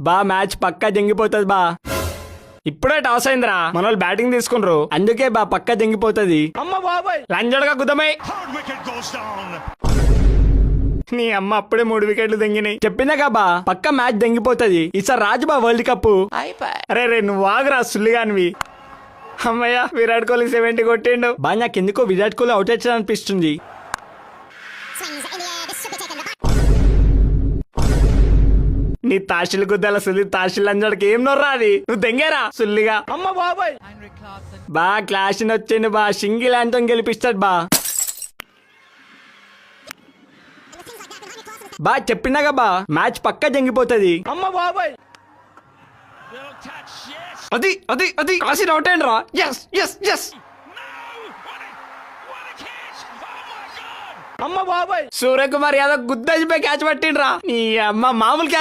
బా మ్యాచ్ పక్కా జంగిపోతుంది బా. ఇప్పుడే టాస్ అయిందిరా, మన వాళ్ళు బ్యాటింగ్ తీసుకున్నారు, అందుకే బా పక్కా జంగిపోతుంది. అమ్మ బాబాయ్ లంజడగా గుద్దమై నీ అమ్మ అప్పుడే 3 వికెట్లు దెంగినాయి. చెప్పిందా బా పక్క మ్యాచ్ దెంగిపోతుంది ఈసారి రాజు బా వరల్డ్ కప్. అరే రే నువ్వు ఆగరా సుల్లిగానివి. అమ్మయ్య విరాట్ కోహ్లీ 70 కొట్టిండు. బా నాకెందుకో విరాట్ కోహ్లీ అవుట్ అనిపిస్తుంది. నీ తాషిల్ గుద్దల సుల్లి తాషిల్ అంజడికి ఏం నొర్రా అది, నువ్వు దెంగేరా సుల్లిగా. అమ్మ బాబాయ్ బా క్లాష్ వచ్చింది బా, సింగిల్ తో గెలిపిస్తాడు బా. బా చెప్పినాగా బా మ్యాచ్ పక్కా జంగిపోతుంది. అమ్మ బాబాయ్ అది అది అది కాసిన అవుట్ అయ్యండి రా. ఎస్ ఎస్ ఎస్ అమ్మ బాబాయ్ సూర్యకుమార్ యాదవ్ గుద్దేసిపోయి క్యాచ్ పట్టిండ్రా. నీ అమ్మ మామూలు క్యాచ్